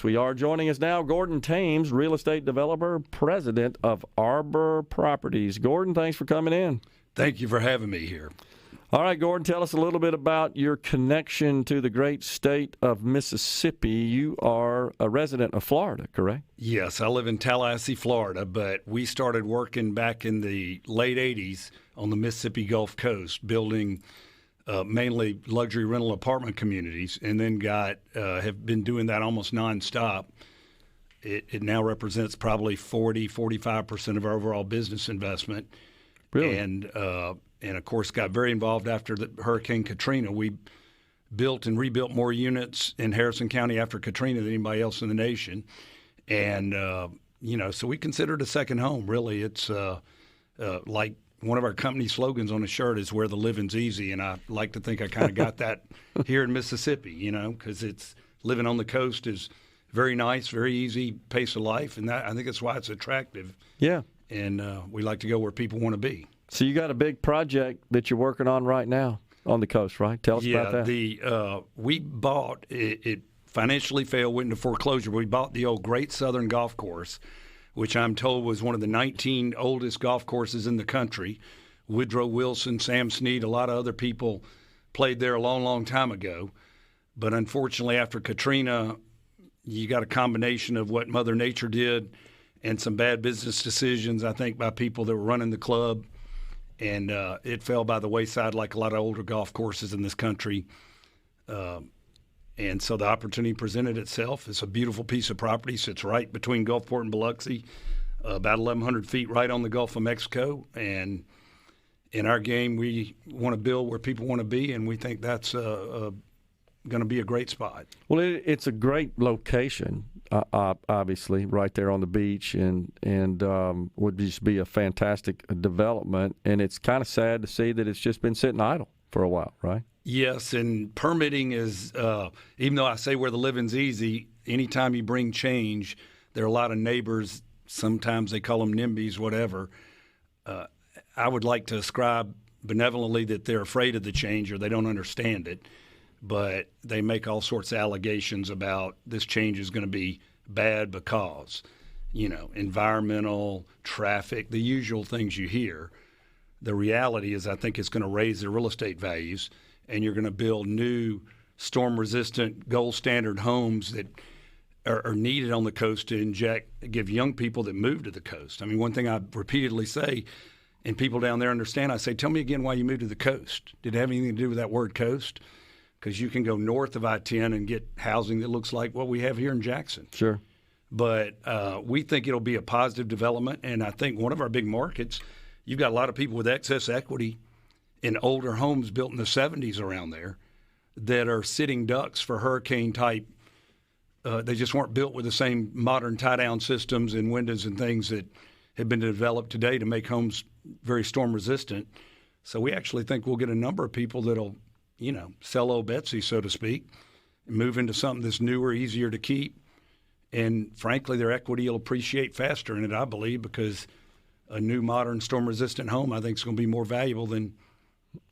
We are joining us now, Gordon Thames, real estate developer, president of Arbor Properties. Gordon, thanks for coming in. Thank you for having me here. All right, Gordon, tell us a little bit about your connection to the great state of Mississippi. You are a resident of Florida, correct? Yes, I live in Tallahassee, Florida, but we started working back in the late 80s on the Mississippi Gulf Coast, building mainly luxury rental apartment communities, and then have been doing that almost nonstop. It now represents probably 45% of our overall business investment. Really? And of course, got very involved after the Hurricane Katrina. We built and rebuilt more units in Harrison County after Katrina than anybody else in the nation. And, so we consider it a second home, really. It's like one of our company slogans on the shirt is where the living's easy. And I like to think I kind of got that here in Mississippi, because it's living on the coast is very nice, very easy pace of life. And I think that's why it's attractive. Yeah. And we like to go where people want to be. So you got a big project that you're working on right now on the coast, right? Tell us about that. We bought it financially failed, went into foreclosure. We bought the old Great Southern Golf Course, which I'm told was one of the 19 oldest golf courses in the country. Woodrow Wilson, Sam Snead, a lot of other people played there a long, long time ago. But unfortunately, after Katrina, you got a combination of what Mother Nature did and some bad business decisions, I think, by people that were running the club. And it fell by the wayside like a lot of older golf courses in this country. And so the opportunity presented itself. It's a beautiful piece of property. Sits right between Gulfport and Biloxi, about 1,100 feet right on the Gulf of Mexico. And in our game, we want to build where people want to be, and we think that's going to be a great spot. Well, it's a great location, obviously, right there on the beach, and would just be a fantastic development. And it's kind of sad to see that it's just been sitting idle for a while, right? Yes, and permitting is, even though I say where the living's easy, anytime you bring change, there are a lot of neighbors, sometimes they call them NIMBYs, whatever. I would like to ascribe benevolently that they're afraid of the change or they don't understand it, but they make all sorts of allegations about this change is going to be bad because, environmental, traffic, the usual things you hear. The reality is I think it's going to raise the real estate values, and you're going to build new storm-resistant, gold-standard homes that are needed on the coast to give young people that move to the coast. I mean, one thing I repeatedly say, and people down there understand, I say, tell me again why you moved to the coast. Did it have anything to do with that word coast? Because you can go north of I-10 and get housing that looks like what we have here in Jackson. Sure. But we think it'll be a positive development, and I think one of our big markets, you've got a lot of people with excess equity in older homes built in the 70s around there that are sitting ducks for hurricane-type. They just weren't built with the same modern tie-down systems and windows and things that have been developed today to make homes very storm-resistant. So we actually think we'll get a number of people that'll, sell old Betsy, so to speak, and move into something that's newer, easier to keep. And, frankly, their equity will appreciate faster in it, I believe, because a new, modern, storm-resistant home, I think, is going to be more valuable than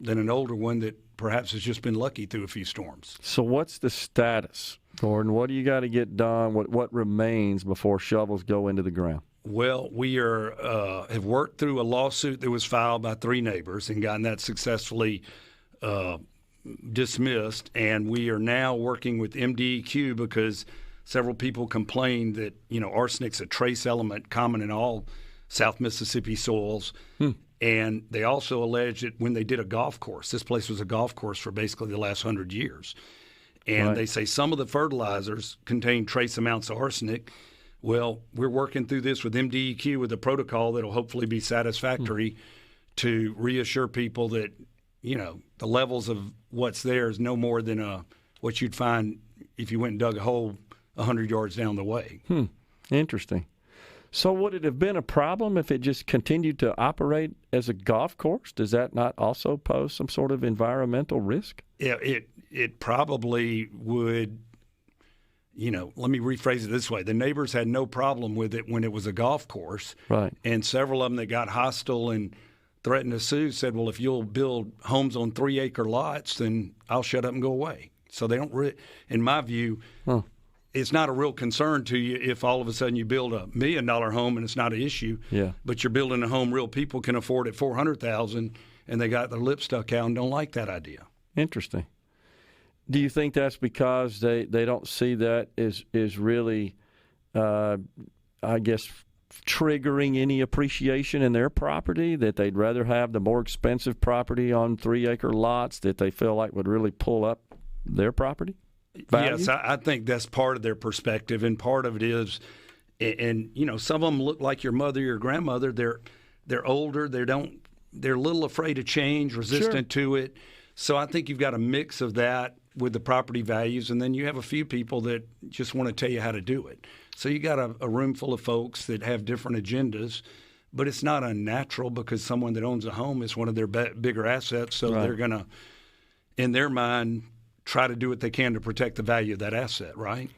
an older one that perhaps has just been lucky through a few storms. So what's the status, Gordon? What do you got to get done? What remains before shovels go into the ground? Well, we have worked through a lawsuit that was filed by 3 neighbors and gotten that successfully dismissed. And we are now working with MDEQ because several people complained that, arsenic's a trace element common in all South Mississippi soils. And they also alleged that when they did a golf course, this place was a golf course for basically the last 100 years. And right. They say some of the fertilizers contain trace amounts of arsenic. Well, we're working through this with MDEQ with a protocol that will hopefully be satisfactory to reassure people that, the levels of what's there is no more than what you'd find if you went and dug a hole 100 yards down the way. Interesting. So would it have been a problem if it just continued to operate as a golf course? Does that not also pose some sort of environmental risk? Yeah, it probably would. Let me rephrase it this way. The neighbors had no problem with it when it was a golf course. Right. And several of them that got hostile and threatened to sue said, well, if you'll build homes on 3-acre lots, then I'll shut up and go away. So they don't in my view, it's not a real concern to you if all of a sudden you build $1 million home and it's not an issue. Yeah. But you're building a home real people can afford at $400,000, and they got their lip stuck out and don't like that idea. Interesting. Do you think that's because they don't see that as really, I guess, triggering any appreciation in their property, that they'd rather have the more expensive property on 3-acre lots that they feel like would really pull up their property value? Yes, I think that's part of their perspective, and part of it is, and some of them look like your mother, your grandmother. They're older. They're a little afraid of change, resistant to it. So I think you've got a mix of that with the property values, and then you have a few people that just want to tell you how to do it. So you got a room full of folks that have different agendas, but it's not unnatural because someone that owns a home is one of their bigger assets, so they're going to, in their mind, try to do what they can to protect the value of that asset, right?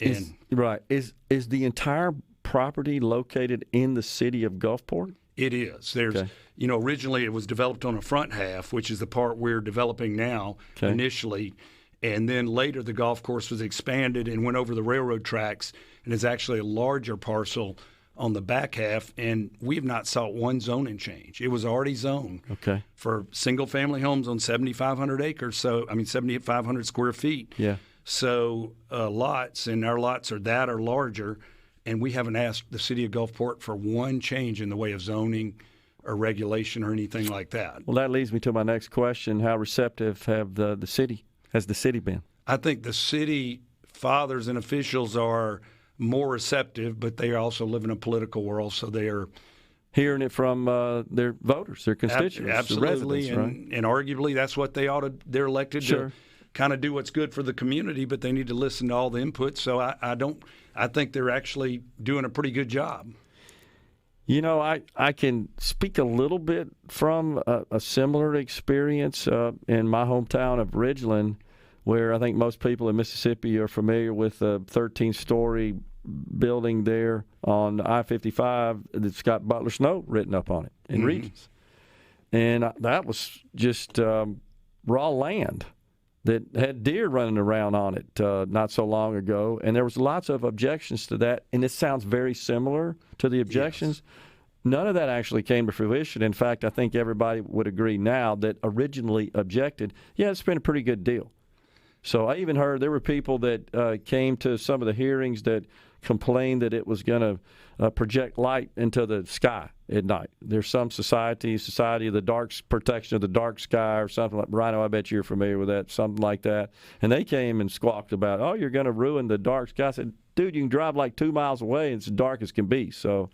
Is the entire property located in the city of Gulfport? It is. There's, originally it was developed on a front half, which is the part we're developing now initially. And then later the golf course was expanded and went over the railroad tracks, and is actually a larger parcel on the back half. And we have not sought one zoning change. It was already zoned for single-family homes on 7,500 acres, 7,500 square feet. Yeah. So lots, and our lots are that or larger. And we haven't asked the city of Gulfport for one change in the way of zoning or regulation or anything like that. Well, that leads me to my next question. How receptive has the city been? I think the city fathers and officials are more receptive, but they also live in a political world, so they are hearing it from their voters, their constituents, absolutely, the residents, and arguably that's what they ought to. They're elected to kind of do what's good for the community, but they need to listen to all the input. So I think they're actually doing a pretty good job. I can speak a little bit from a similar experience in my hometown of Ridgeland, where I think most people in Mississippi are familiar with a 13-story building there on I-55 that's got Butler Snow written up on it in Regents. And that was just raw land that had deer running around on it not so long ago. And there was lots of objections to that. And it sounds very similar to the objections. Yes. None of that actually came to fruition. In fact, I think everybody would agree now that originally objected, it's been a pretty good deal. So I even heard there were people that came to some of the hearings that complained that it was going to project light into the sky at night. There's some society of the protection of the dark sky or something like. Rhino, I bet you're familiar with that, something like that. And they came and squawked about, you're going to ruin the dark sky. I said, dude, you can drive like 2 miles away and it's as dark as can be. So.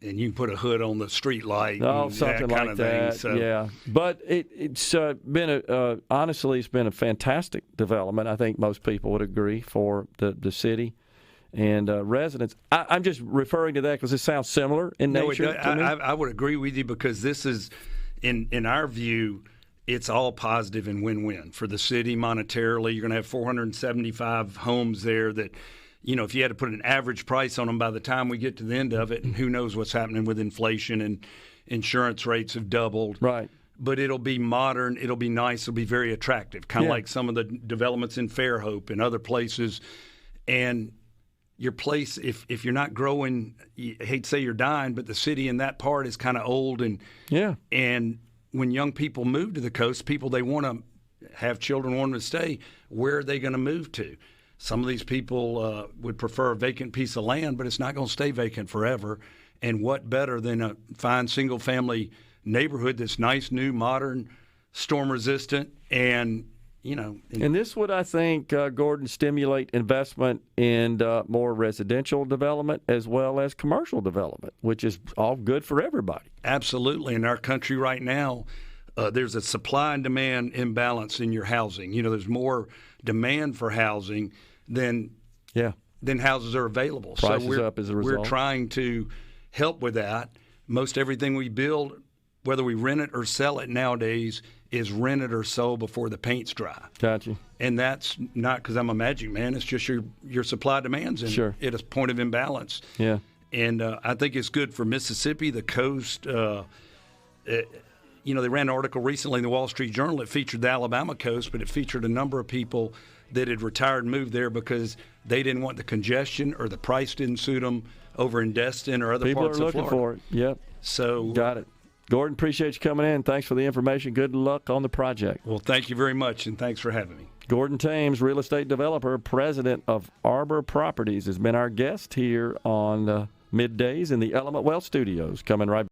And you can put a hood on the street light. Something that like that. Thing, so. Yeah, but it's been honestly, it's been a fantastic development. I think most people would agree for the city and residents. I'm just referring to that because it sounds similar in nature. To me. I would agree with you because this is, in our view, it's all positive and win-win for the city monetarily. You're going to have 475 homes there that. If you had to put an average price on them by the time we get to the end of it, and who knows what's happening with inflation and insurance rates have doubled. Right. But it'll be modern. It'll be nice. It'll be very attractive, kind of like some of the developments in Fairhope and other places. And your place, if you're not growing, I hate to say you're dying, but the city in that part is kind of old. And when young people move to the coast, they want to have children, want them to stay. Where are they going to move to? Some of these people would prefer a vacant piece of land, but it's not going to stay vacant forever. And what better than a fine single-family neighborhood that's nice, new, modern, storm-resistant, and And this would, I think, Gordon, stimulate investment in more residential development as well as commercial development, which is all good for everybody. Absolutely. In our country right now, there's a supply and demand imbalance in your housing. There's more demand for housing than houses are available. Prices up as a result. We're trying to help with that. Most everything we build, whether we rent it or sell it nowadays, is rented or sold before the paint's dry. Gotcha. And that's not because I'm a magic man. It's just your supply demands at a point of imbalance. Yeah. And I think it's good for Mississippi, the coast. They ran an article recently in the Wall Street Journal. It featured the Alabama coast, but it featured a number of people that had retired and moved there because they didn't want the congestion or the price didn't suit them over in Destin or other People parts are of looking Florida. for it. Yep. So Got it. Gordon, appreciate you coming in. Thanks for the information. Good luck on the project. Well, thank you very much, and thanks for having me. Gordon Thames, real estate developer, president of Arbor Properties, has been our guest here on Middays in the Element Wealth Studios. Coming right